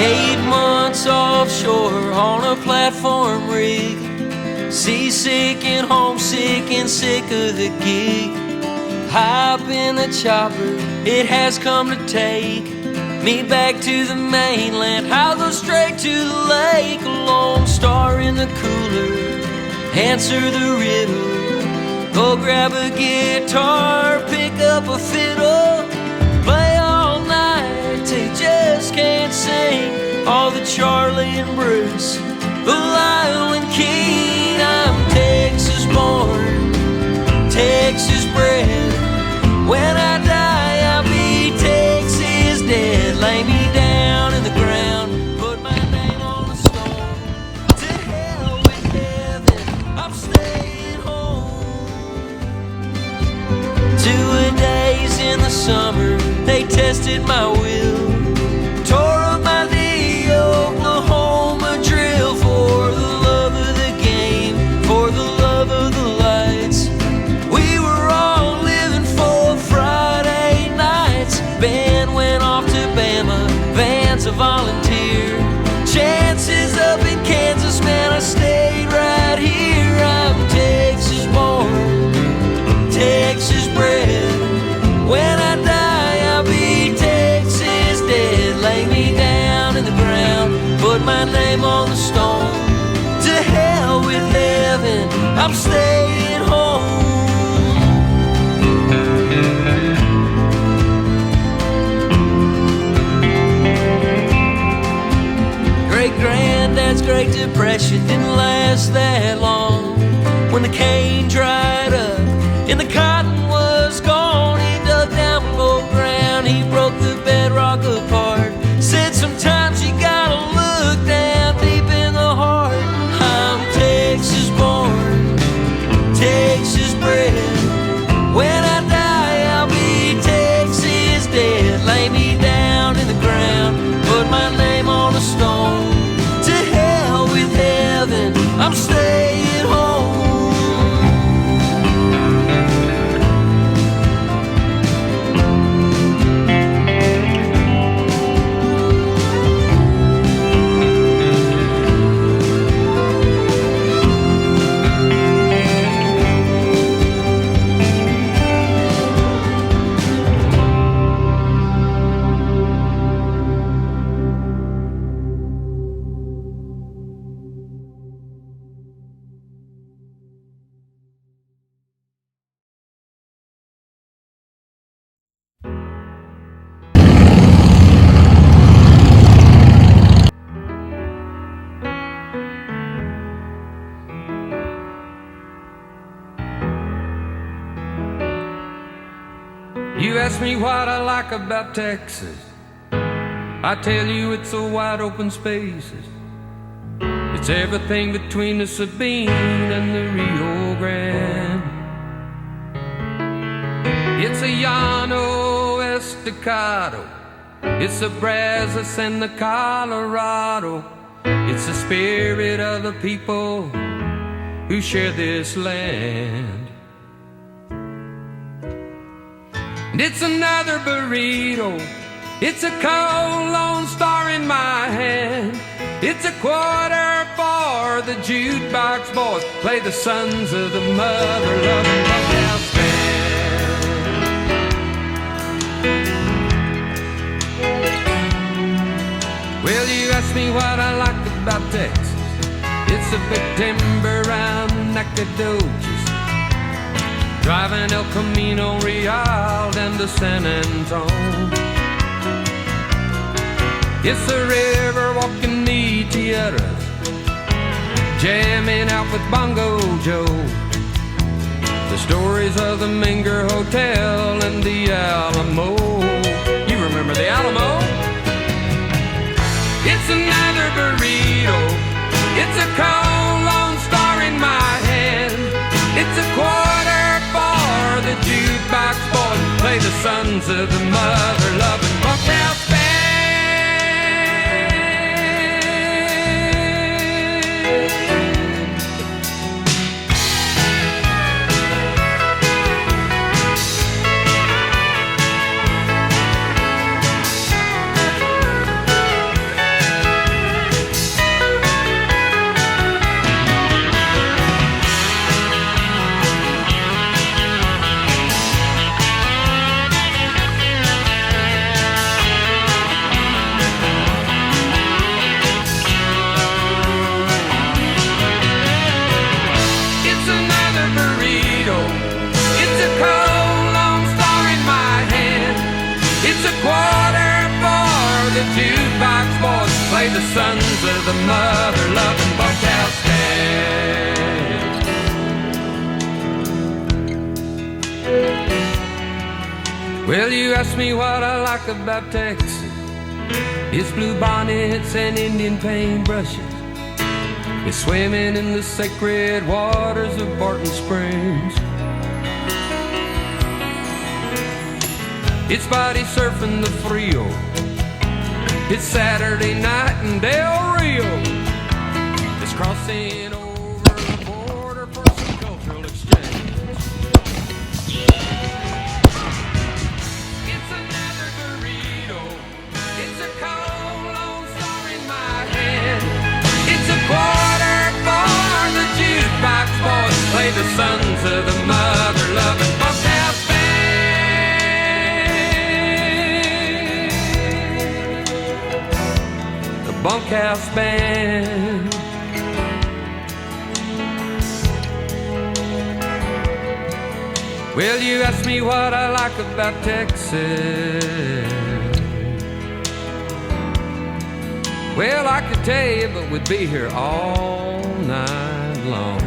8 months offshore on a platform rig, seasick and homesick and sick of the gig. Hop in the chopper, it has come to take me back to the mainland. I'll go straight to the lake, a lone star in the cooler, answer the riddle. Go grab a guitar, pick up a fiddle, play all night till you just can't sing. All the Charlie and Bruce, the Lyle and Keene. I'm Texas born, Texas bred. When I die, I'll be Texas dead. Lay me down in the ground, put my name on the stone. To hell with heaven, I'm staying home. 2 days in the summer, they tested my will. Tore up my knee, Oklahoma drill. For the love of the game, for the love of the lights, we were all living for Friday nights. Band went off to Bama, Van's a volunteer. Chances up in Kansas, man, I stayed right here. I'm Texas born, Texas bred. When I die, I'll be Texas dead. Lay me down in the ground, put my name on the stone. To hell with heaven, I'm staying home. Great-granddad's Great Depression didn't last that long. When the cane dried up and the cotton was gone, he dug down below ground, he broke the bedrock apart. Said sometimes you gotta look down deep in the heart. I'm Texas born, Texas bred. When I die, I'll be Texas dead. Lay me down in the ground, put my name on a stone. To hell with heaven, I'm staying home. You ask me what I like about Texas, I tell you it's a wide open spaces. It's everything between the Sabine and the Rio Grande. It's a Llano Estacado, it's the Brazos and the Colorado. It's the spirit of the people who share this land. And it's another burrito, it's a cold Lone Star in my hand. It's a quarter for the jukebox boys, play the sons of the mother-loving bunkhouse band. Well, you ask me what I like about Texas, it's a big timber round Nacogdoches, driving El Camino Real down to San Antone. It's the river walking the Tierras, jamming out with Bongo Joe. The stories of the Menger Hotel and the Alamo. You remember the Alamo? It's another burrito, it's a cold Lone Star in my hand. It's a quarter for the jukebox boys, play the sons of the mother-loving bunkhouse band. the jukebox boys play the sons of the mother-loving bunkhouse band. Well, you ask me what I like about Texas. It's blue bonnets and Indian paintbrushes. It's swimming in the sacred waters of Barton Springs. It's body surfing the Frio. It's Saturday night in Del Rio. It's crossing over the border for some cultural exchange. It's another burrito. It's a cold Lone Star in my hand. It's a quarter for the jukebox boys play the sons of the mother-loving bunkhouse band. Bunkhouse band. Well, you ask me what I like about Texas. Well, I could tell you, but we'd be here all night long.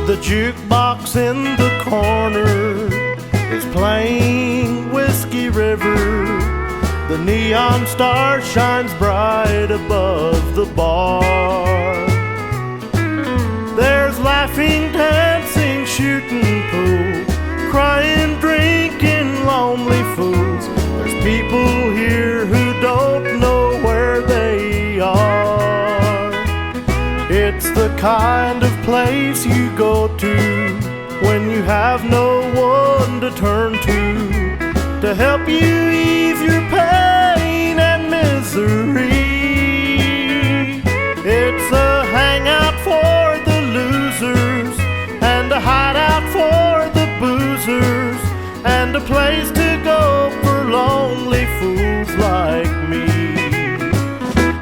The jukebox in the corner is playing Whiskey River. The neon star shines bright above the bar. There's laughing, dancing, shooting pool, crying, drinking, lonely fools. There's people here who don't know where they are. It's the kind of place you go to when you have no one to turn to help you ease your pain and misery. It's a hangout for the losers and a hideout for the boozers and a place to go for lonely fools like me.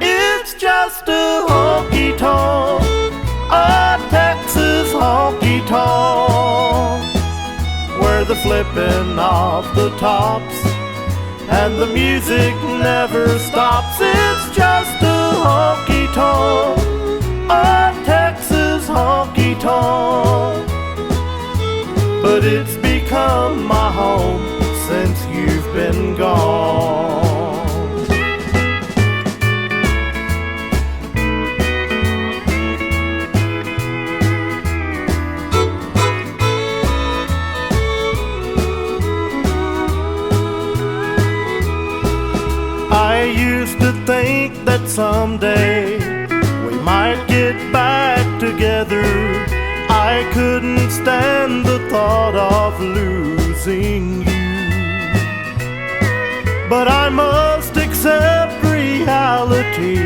It's just a honky-tonk, a Texas honky-tonk, where the flipping of the tops and the music never stops. It's just a honky-tonk, a Texas honky-tonk, but it's become my home since you've been gone. I used to think that someday we might get back together. I couldn't stand the thought of losing you, but I must accept reality.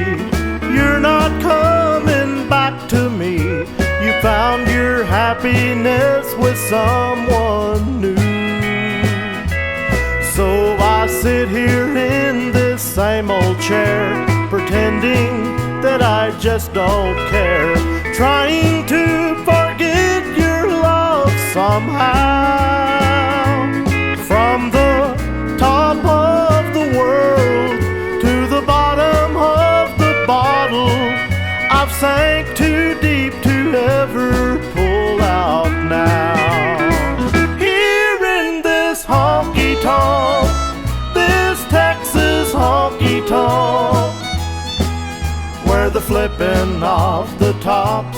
You're not coming back to me. You found your happiness with someone new. So I sit here in this same old chair, pretending that I just don't care, trying to forget your love somehow. From the top of the world to the bottom of the bottle, I've sank too deep to ever pull out now. Here in this honky-tonk, this Texas honky-tonk, where the flipping of the tops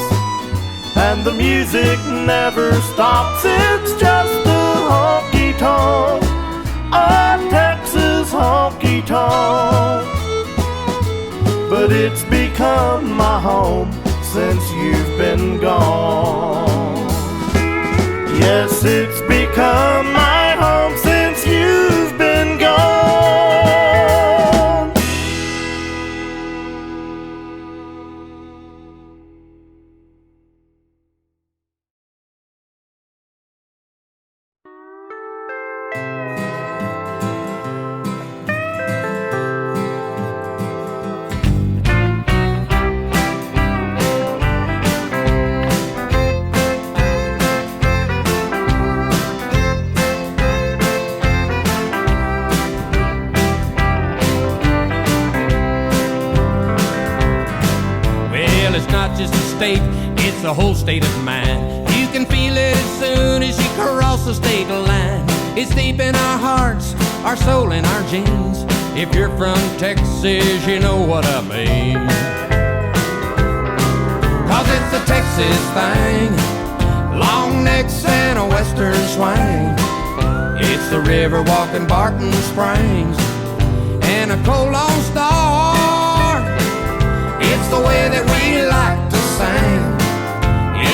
and the music never stops. It's just a honky-tonk, become my home since you've been gone. Yes, it's become my home since you've been gone. It's the whole state of mind. You can feel it as soon as you cross the state line. It's deep in our hearts, our soul and our genes. If you're from Texas, you know what I mean. 'Cause it's a Texas thing, long necks and a western swing. It's the river walking Barton Springs and a cold Lone Star. It's the way that we like to sing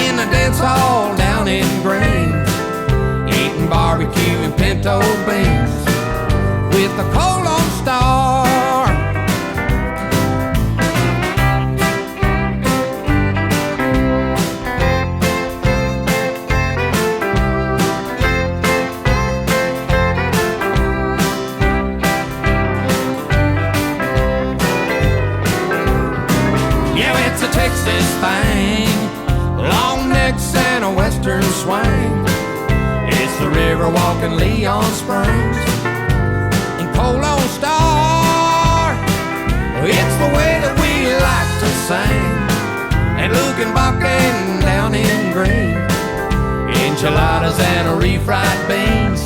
in the dance hall down in Greens, eating barbecue and pinto beans with the cold Lone Star. Texas thing, long necks and a western swing. It's the river walking Leon Springs and cold Lone Star. It's the way that we like to sing and looking Bakken down in Green, enchiladas and refried beans